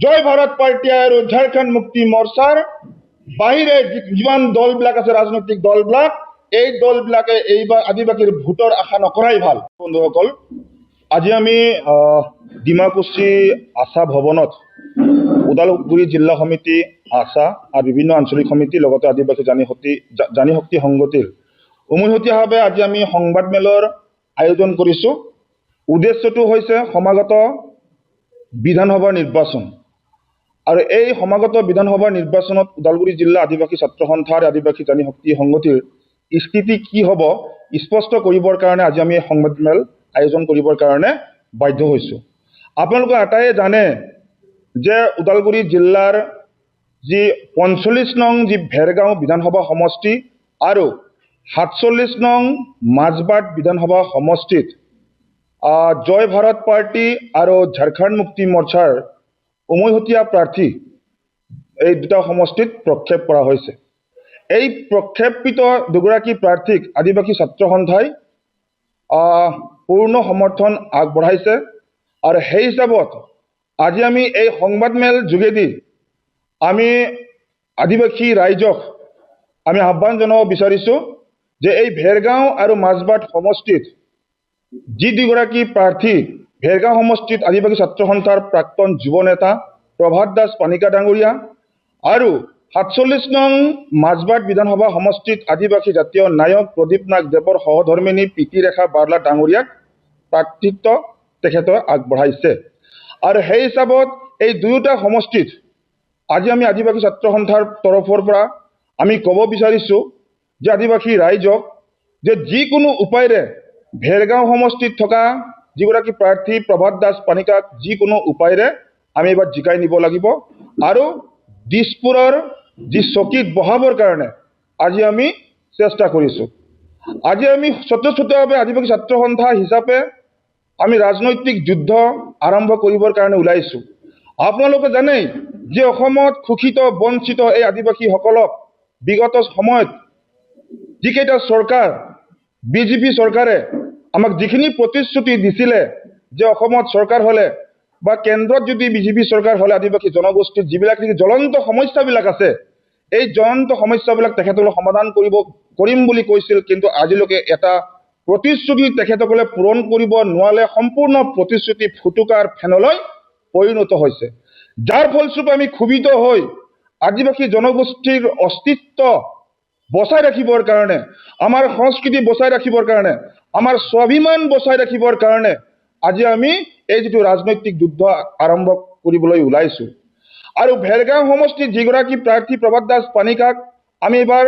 জয় Bharat party আৰু ঝাৰখণ্ড মুক্তি মৰ্চাৰ বাহিৰে যিমান দলবিলাক আছে ৰাজনৈতিক দলবিলাক এই দলবিলাকে এইবাৰ আদিবাসীৰ ভোটৰ আশা নকৰাই ভাল। বন্ধুসকল, আজি আমি ডিমাকুছী আশা ভৱনত ওদালগুৰি জিলা সমিতি আশা আৰু বিভিন্ন আঞ্চলিক সমিতি লগতে আদিবাসী জানিশক্তি সংগঠিৰ উমৈহতীয়াভাৱে আজি আমি সংবাদমেলৰ আয়োজন কৰিছোঁ। উদ্দেশ্যটো হৈছে সমাগত বিধানসভাৰ নিৰ্বাচন আৰু এই সমাগত বিধানসভাৰ নিৰ্বাচনত ওদালগুৰি জিলা আদিবাসী ছাত্ৰ সন্থা আৰু আদিবাসী জানিশক্তি সংগঠিৰ স্থিতি কি হ'ব স্পষ্ট কৰিবৰ কাৰণে আজি আমি সংবাদমেল আয়োজন কৰিবৰ কাৰণে বাধ্য হৈছোঁ। আপোনালোকে এটাই জানে যে ওদালগুৰি জিলাৰ যি ৪৫ নং যি ভেৰগাঁও বিধানসভা সমষ্টি আৰু ৪৭ নং মাজবাট বিধানসভা সমষ্টিত জয় ভাৰত পাৰ্টি আৰু ঝাৰখণ্ড মুক্তি মৰ্চাৰ উমৈহতীয়া প্ৰাৰ্থী এই দুটা সমষ্টিত প্ৰক্ষেপ কৰা হৈছে। এই প্ৰক্ষেপিত দুগৰাকী প্ৰাৰ্থীক আদিবাসী ছাত্ৰ সন্থাই পূৰ্ণ সমৰ্থন আগবঢ়াইছে আৰু সেই হিচাপত আজি আমি এই সংবাদমেল যোগেদি আমি আদিবাসী ৰাইজক আমি আহ্বান জনাব বিচাৰিছোঁ যে এই ভেৰগাঁও আৰু মাজবাট সমষ্টিত যি দুগৰাকী প্ৰাৰ্থী ভেৰগাঁও সমষ্টিত আদিবাসী ছাত্ৰ সন্থাৰ প্ৰাক্তন যুৱ নেতা প্ৰভাত দাস পানিকা ডাঙৰীয়া আৰু ৪৭ নং মাজবাট বিধানসভা সমষ্টিত আদিবাসী জাতীয় নায়ক প্ৰদীপ নাগ দেৱৰ সহধৰ্মিনী প্ৰীতি ৰেখা বাৰ্লা ডাঙৰীয়াক প্ৰাৰ্থিত্ব তেখেতে আগবঢ়াইছে। আৰু সেই হিচাপত এই দুয়োটা সমষ্টিত আজি আমি আদিবাসী ছাত্ৰ সন্থাৰ তৰফৰ পৰা আমি ক'ব বিচাৰিছোঁ যে আদিবাসী ৰাইজক যে যিকোনো উপায়েৰে ভেৰগাঁও সমষ্টিত থকা যিগৰাকী প্ৰাৰ্থী প্ৰভাত দাস পানিকাক যিকোনো উপায়েৰে আমি এবাৰ জিকাই নিব লাগিব আৰু দিছপুৰৰ যি চকীত বহাবৰ কাৰণে আজি আমি চেষ্টা কৰিছোঁ। আজি আমি স্বতঃস্ফূৰ্তভাৱে আদিবাসী ছাত্ৰ সন্থা হিচাপে আমি ৰাজনৈতিক যুদ্ধ আৰম্ভ কৰিবৰ কাৰণে ওলাইছোঁ। আপোনালোকে জানেই যে অসমত শোষিত বঞ্চিত এই আদিবাসীসকলক বিগত সময়ত যিকেইটা চৰকাৰ বিজেপি চৰকাৰে আমাক যিখিনি প্ৰতিশ্ৰুতি দিছিলে যে অসমত চৰকাৰ হ'লে বা কেন্দ্ৰত যদি বিজেপি চৰকাৰ হ'লে আদিবাসী জনগোষ্ঠীৰ যিবিলাক জ্বলন্ত সমস্যাবিলাক আছে এই জ্বলন্ত সমস্যাবিলাক তেখেতসকলে সমাধান কৰিম বুলি কৈছিল, কিন্তু আজিলৈকে এটা প্ৰতিশ্ৰুতি তেখেতসকলে পূৰণ কৰিব নোৱাৰে। সম্পূৰ্ণ প্ৰতিশ্ৰুতি ফুটুকাৰ ফেনলৈ পৰিণত হৈছে, যাৰ ফলস্বৰূপে আমি ক্ষোভিত হৈ আদিবাসী জনগোষ্ঠীৰ অস্তিত্ব বচাই ৰাখিবৰ কাৰণে, আমাৰ সংস্কৃতি বচাই ৰাখিবৰ কাৰণে, আমাৰ স্বাভিমান বচাই ৰাখিবৰ কাৰণে আজি আমি এই যিটো ৰাজনৈতিক যুদ্ধ আৰম্ভ কৰিবলৈ ওলাইছোঁ। আৰু ভেৰগাঁও সমষ্টিত যিগৰাকী প্ৰাৰ্থী প্ৰভাত দাস পানিকাক আমি এইবাৰ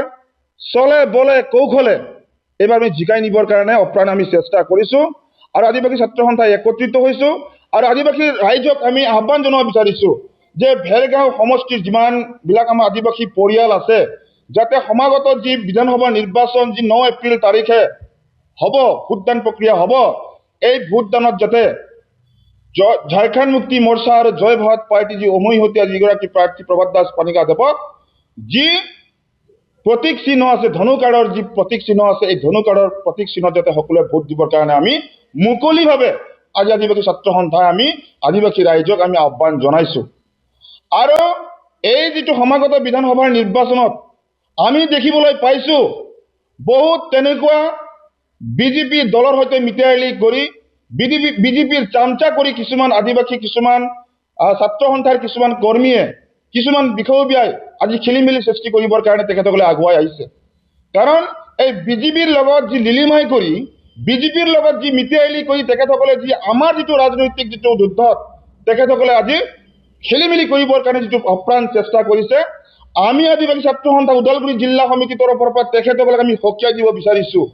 চলে বলে কৌশলে এইবাৰ আমি জিকাই নিবৰ কাৰণে অপ্ৰাণ আমি চেষ্টা কৰিছোঁ আৰু আদিবাসী ছাত্ৰ সন্থাই একত্ৰিত হৈছোঁ আৰু আদিবাসী ৰাইজক আমি আহ্বান জনাব বিচাৰিছোঁ যে ভেৰগাঁও সমষ্টিৰ যিমানবিলাক আমাৰ আদিবাসী পৰিয়াল আছে যাতে সমাগত যি বিধানসভা নিৰ্বাচন যি ৯ এপ্ৰিল তাৰিখে হ'ব, ভোটদান প্ৰক্ৰিয়া হ'ব, এই ভোটদানত যাতে ঝাৰখণ্ড মুক্তি মৰ্চা আৰু জয় ভাৰত পাৰ্টি যি উমৈহতীয়া যিগৰাকী প্ৰাৰ্থী প্ৰভাত দাস পানিকা দেৱক যি প্ৰতীক চিহ্ন আছে, ধনু কাৰ্ডৰ যি প্ৰতীক চিহ্ন আছে, এই ধনু কাৰ্ডৰ প্ৰতীক চিহ্নত যাতে সকলোৱে ভোট দিবৰ কাৰণে আমি মুকলিভাৱে আজি আদিবাসী ছাত্ৰ সন্থাই আমি আদিবাসী ৰাইজক আমি আহ্বান জনাইছোঁ। আৰু এই যিটো সমাগত বিধানসভাৰ নিৰ্বাচনত আমি দেখিবলৈ পাইছোঁ বহুত তেনেকুৱা বিজেপি দলৰ সৈতে মিতালি কৰি বিজেপিৰ চামচা কৰি কিছুমান আদিবাসী কিছুমান ছাত্ৰ সন্থাৰ কিছুমান কৰ্মীয়ে কিছুমান বিষয়ববীয়াই আজি খেলি মেলি সৃষ্টি কৰিবৰ কাৰণে তেখেতসকলে আগুৱাই আহিছে। কাৰণ এই বিজেপিৰ লগত যি লিলিমাই কৰি বিজেপিৰ লগত যি মিতালি কৰি তেখেতসকলে যি আমাৰ যিটো ৰাজনৈতিক যিটো যুদ্ধত তেখেতসকলে আজি খেলি মেলি কৰিবৰ কাৰণে যিটো অপ্ৰাণ চেষ্টা কৰিছে, আমি আদিবাসী ছাত্ৰ সন্থা ওদালগুৰি জিলা সমিতিৰ তৰফৰ পৰা তেখেতসকলক আমি সকীয়াই দিব বিচাৰিছোঁ।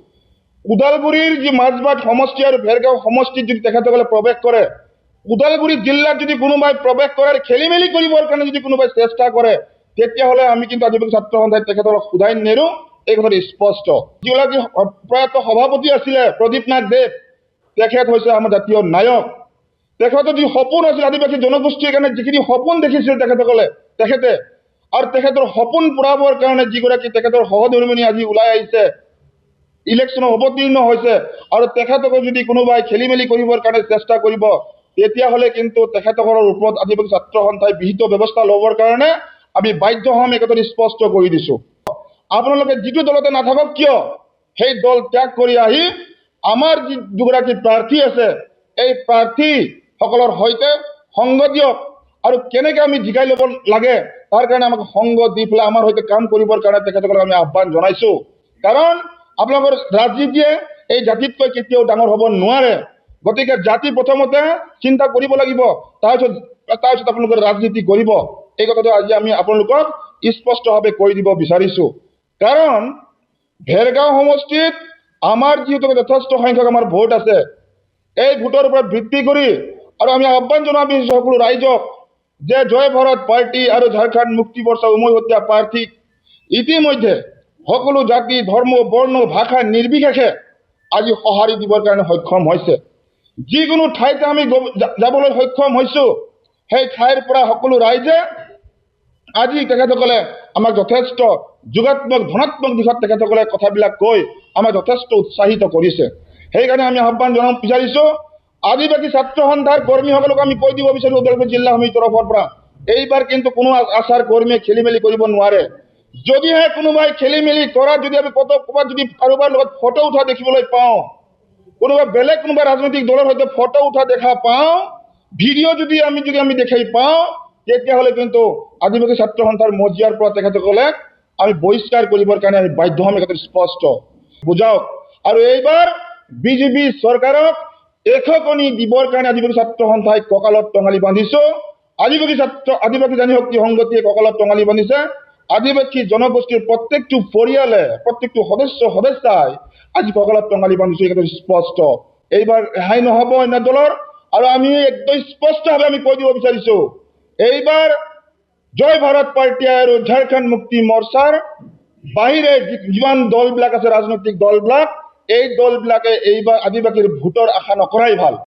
ওদালগুৰিৰ যি মাজবাট সমষ্টি আৰু ভেৰগাঁও সমষ্টিত যদি তেখেতসকলে প্ৰৱেশ কৰে, ওদালগুৰি জিলাত যদি কোনোবাই প্ৰৱেশ কৰে খেলি মেলি কৰিবৰ কাৰণে যদি কোনোবাই চেষ্টা কৰে, তেতিয়াহ'লে আমি কিন্তু আদিবাসী ছাত্ৰ সন্থাই তেখেতসকলক শুধাই নেৰোঁ, এই কথাটো স্পষ্ট। যিগৰাকী প্ৰয়াত সভাপতি আছিলে প্ৰদীপ নাগ দেৱ, তেখেত হৈছে আমাৰ জাতীয় নায়ক। তেখেতৰ যি সপোন আছিল আদিবাসী জনগোষ্ঠীৰ কাৰণে যিখিনি সপোন দেখিছিল তেখেতে আৰু তেখেতৰ সপোন পূৰাবৰ কাৰণে যিগৰাকী তেখেতৰ সহধৰ্মিনী আজি ওলাই আহিছে, ইলেকশ্যনত অৱতীৰ্ণ হৈছে আৰু তেখেতক যদি কোনোবাই খেলি মেলি কৰিবৰ কাৰণে চেষ্টা কৰিব তেতিয়াহ'লে কিন্তু তেখেতসকলৰ ওপৰত আদিবাসী ছাত্ৰ সন্থাই বিহিত ব্যৱস্থা ল'বৰ কাৰণে আমি বাধ্য হ'ম, এই কথাটো স্পষ্ট কৰি দিছোঁ। আপোনালোকে যিটো দলতে নাথাকক কিয় সেই দল ত্যাগ কৰি আহি আমাৰ যি দুগৰাকী প্ৰাৰ্থী আছে এই প্ৰাৰ্থীসকলৰ সৈতে সংগ দিয়ক আৰু কেনেকৈ আমি জিকাই ল'ব লাগে তাৰ কাৰণে আমাক সংগ দি পেলাই আমাৰ সৈতে কাম কৰিবৰ কাৰণে তেখেতসকলক আমি আহ্বান জনাইছোঁ। কাৰণ আপোনালোকৰ ৰাজনীতিয়ে এই জাতিতকৈ কেতিয়াও ডাঙৰ হ'ব নোৱাৰে। গতিকে জাতি প্ৰথমতে চিন্তা কৰিব লাগিব, তাৰপিছত আপোনালোকে ৰাজনীতি কৰিব। এই কথাটো আজি আমি আপোনালোকক স্পষ্টভাৱে কৈ দিব বিচাৰিছোঁ। কাৰণ ভেৰগাঁও সমষ্টিত আমাৰ যিহেতু যথেষ্ট সংখ্যক আমাৰ ভোট আছে, এই ভোটৰ ওপৰত ভিত্তি কৰি আৰু আমি আহ্বান জনাব বিচাৰিছোঁ সকলো ৰাইজক যে জয় ভাৰত পাৰ্টি আৰু ঝাৰখণ্ড মুক্তি মৰ্চা উমৈহতীয়া প্ৰাৰ্থীক ইতিমধ্যে সকলো জাতি ধৰ্ম বৰ্ণ ভাষা নিৰ্বিশেষে আজি সঁহাৰি দিবৰ কাৰণে সক্ষম হৈছে। যিকোনো ঠাইতে আমি যাবলৈ সক্ষম হৈছোঁ, সেই ঠাইৰ পৰা সকলো ৰাইজে আজি তেখেতসকলে আমাক যথেষ্ট যোগাত্মক ধনাত্মক দিশত তেখেতসকলে কথাবিলাক কৈ আমাক যথেষ্ট উৎসাহিত কৰিছে। সেইকাৰণে আমি আহ্বান জনাব বিচাৰিছোঁ আদিবাসী ছাত্ৰ সন্থাৰ কৰ্মীসকলক আমি কৈ দিব বিচাৰোঁ ওদালগুৰি জিলা সমিতিৰ তৰফৰ পৰা এইবাৰ কিন্তু কোনো আচাৰ কৰ্মীয়ে খেলি মেলি কৰিব নোৱাৰে। যদিহে কোনোবাই খেলি মেলি কৰাত যদি আমি ক'ৰবাত যদি কাৰোবাৰ লগত ফটো উঠা দেখিবলৈ পাওঁ, কোনোবা বেলেগ কোনোবা ৰাজনৈতিক দলৰ সৈতে ফটো উঠা দেখা পাওঁ, ভিডিঅ' যদি আমি দেখাই পাওঁ, তেতিয়াহ'লে কিন্তু আদিবাসী ছাত্ৰ সন্থাৰ মজিয়াৰ পৰা তেখেতসকলে আমি বহিষ্কাৰ কৰিবৰ কাৰণে আমি বাধ্য হ'ম। এই স্পষ্ট বুজাওক। আৰু এইবাৰ বিজেপি চৰকাৰক এশকণি দিবৰ কাৰণে আদিবাসী ছাত্ৰ সন্থাই কঁকালত টঙালি বান্ধিছোঁ। আদিবাসী জনশক্তি সংগঠিয়ে কঁকালত টঙালি বান্ধিছে। আদিবাসী জনগোষ্ঠীৰ প্ৰত্যেকটো পৰিয়ালে প্ৰত্যেকটো সদস্যাই আজি কঁকালত টঙালি বান্ধিছোঁ। এই স্পষ্ট। এইবাৰ ৰেহাই নহ'ব অন্য দলৰ। আৰু আমি একদম স্পষ্টভাৱে আমি কৈ দিব বিচাৰিছোঁ এইবাৰ জয় ভাৰত পাৰ্টি আৰু ঝাৰখণ্ড মুক্তি মৰ্চাৰ বাহিৰে যিমান দলবিলাক আছে ৰাজনৈতিক দলবিলাক, এই দলবিলাকে এইবাৰ আদিবাসীৰ ভোটৰ আশা নকৰাই ভাল।